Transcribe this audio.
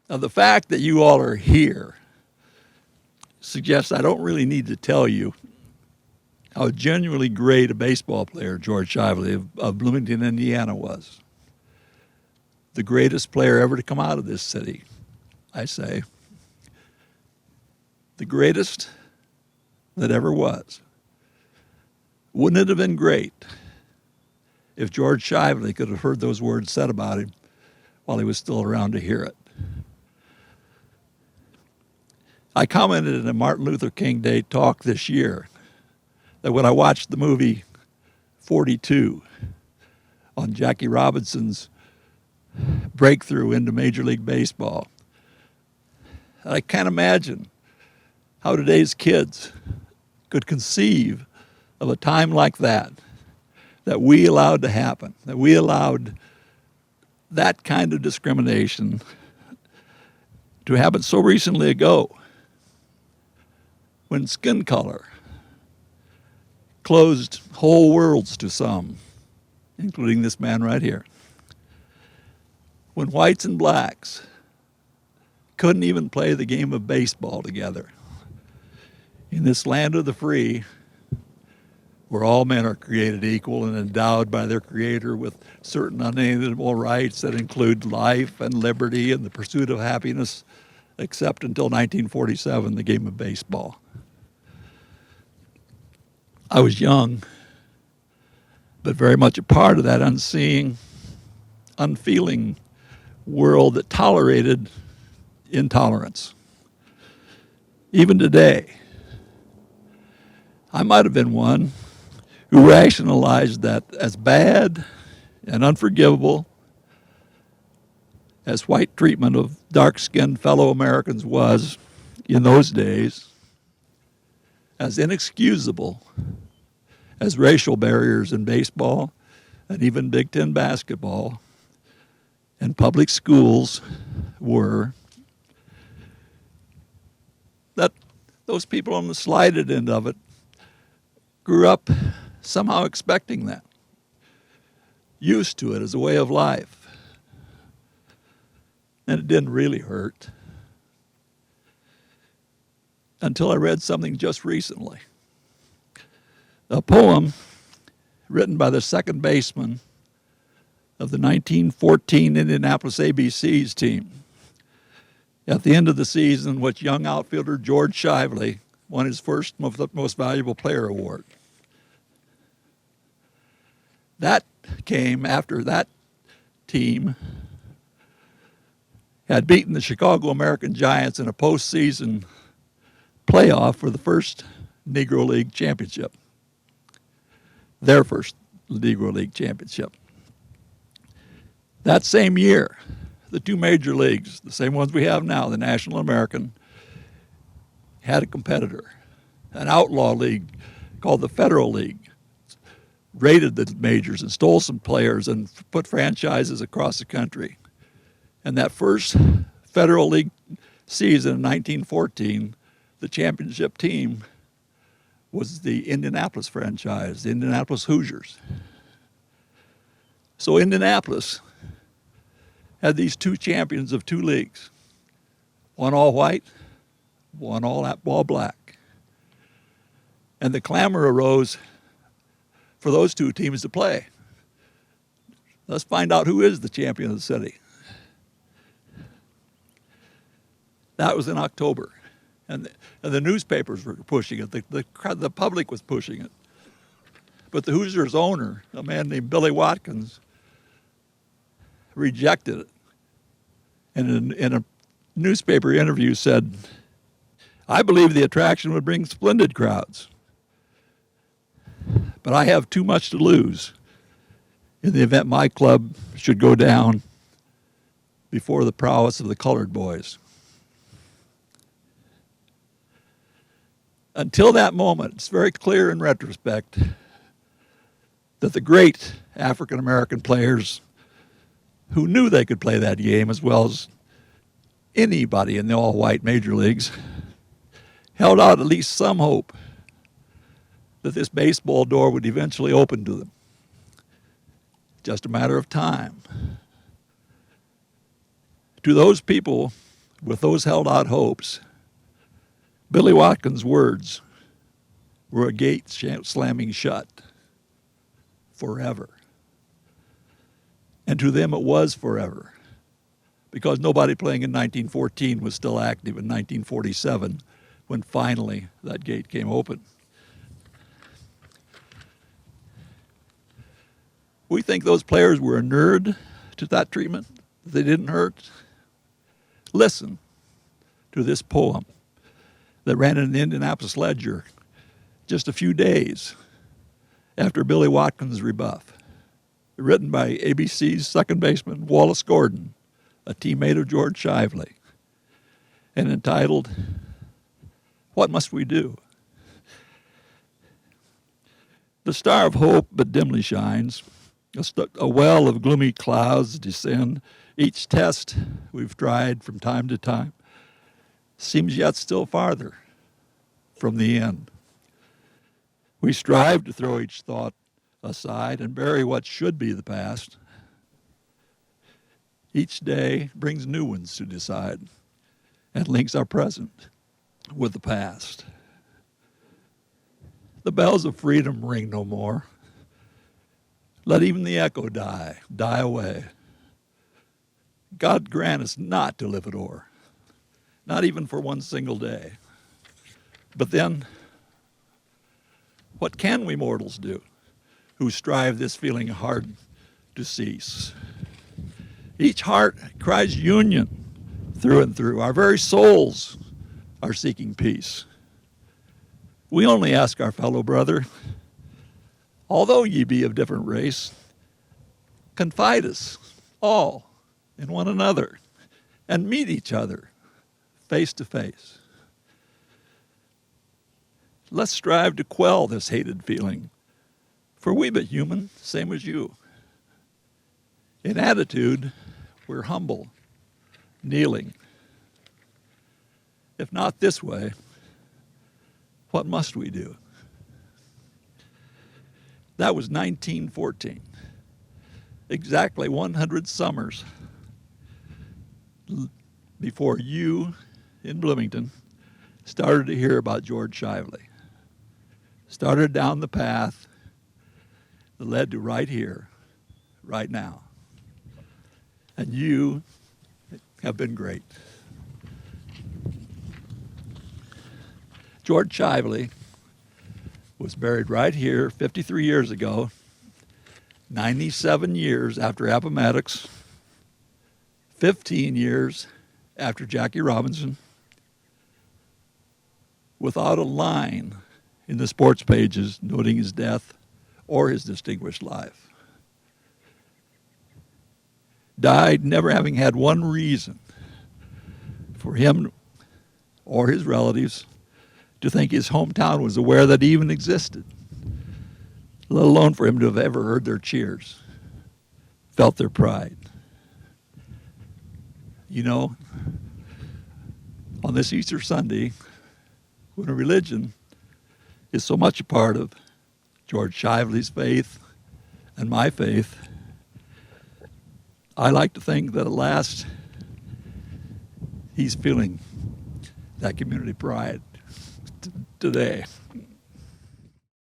Now, the fact that you all are here suggests I don't really need to tell you how genuinely great a baseball player George Shively of Bloomington, Indiana was. The greatest player ever to come out of this city, I say. The greatest that ever was. Wouldn't it have been great if George Shively could have heard those words said about him while he was still around to hear it? I commented in a Martin Luther King Day talk this year that when I watched the movie 42 on Jackie Robinson's breakthrough into Major League Baseball, I can't imagine how today's kids could conceive of a time like that we allowed to happen, that we allowed that kind of discrimination to happen so recently ago, when skin color closed whole worlds to some, including this man right here. When whites and blacks couldn't even play the game of baseball together. In this land of the free, where all men are created equal and endowed by their Creator with certain unalienable rights that include life and liberty and the pursuit of happiness, except until 1947, the game of baseball. I was young, but very much a part of that unseeing, unfeeling world that tolerated intolerance. Even today, I might have been one who rationalized that as bad and unforgivable as white treatment of dark-skinned fellow Americans was in those days, as inexcusable as racial barriers in baseball and even Big Ten basketball and public schools were, that those people on the slighted end of it grew up somehow expecting that, used to it as a way of life. And it didn't really hurt until I read something just recently. A poem written by the second baseman of the 1914 Indianapolis ABC's team. At the end of the season, which young outfielder George Shively won his first Most Valuable Player award. That came after that team had beaten the Chicago American Giants in a postseason playoff for the first Negro League championship. Their first Negro League championship. That same year, the two major leagues, the same ones we have now, the National American, had a competitor, an outlaw league called the Federal League, raided the majors and stole some players and put franchises across the country. And that first Federal League season in 1914, the championship team was the Indianapolis franchise, the Indianapolis Hoosiers. So Indianapolis had these two champions of two leagues, one all white, one all black. And the clamor arose for those two teams to play. Let's find out who is the champion of the city. That was in October. And the newspapers were pushing it. The public was pushing it. But the Hoosiers owner, a man named Billy Watkins, rejected it. And in a newspaper interview said, "I believe the attraction would bring splendid crowds. But I have too much to lose in the event my club should go down before the prowess of the colored boys." Until that moment, it's very clear in retrospect that the great African-American players who knew they could play that game as well as anybody in the all-white major leagues held out at least some hope that this baseball door would eventually open to them. Just a matter of time. To those people with those held-out hopes, Billy Watkins' words were a gate slamming shut forever. And to them it was forever, because nobody playing in 1914 was still active in 1947 when finally that gate came open. We think those players were inured to that treatment. They didn't hurt. Listen to this poem that ran in the Indianapolis Ledger just a few days after Billy Watkins' rebuff, written by ABC's second baseman Wallace Gordon, a teammate of George Shively, and entitled, "What Must We Do?" The star of hope but dimly shines. A well of gloomy clouds descend. Each test we've tried from time to time seems yet still farther from the end. We strive to throw each thought aside and bury what should be the past. Each day brings new ones to decide and links our present with the past. The bells of freedom ring no more. Let even the echo die away. God grant us not to live it o'er, not even for one single day. But then, what can we mortals do who strive this feeling hard to cease? Each heart cries union through and through. Our very souls are seeking peace. We only ask our fellow brother, although ye be of different race, confide us all in one another and meet each other face to face. Let's strive to quell this hated feeling, for we but human, same as you. In attitude, we're humble, kneeling. If not this way, what must we do? That was 1914, exactly 100 summers before you in Bloomington started to hear about George Shively, started down the path that led to right here, right now. And you have been great. George Shively was buried right here 53 years ago, 97 years after Appomattox, 15 years after Jackie Robinson, without a line in the sports pages noting his death or his distinguished life. Died never having had one reason for him or his relatives to think his hometown was aware that he even existed, let alone for him to have ever heard their cheers, felt their pride. You know, on this Easter Sunday, when a religion is so much a part of George Shively's faith and my faith, I like to think that at last he's feeling that community pride today.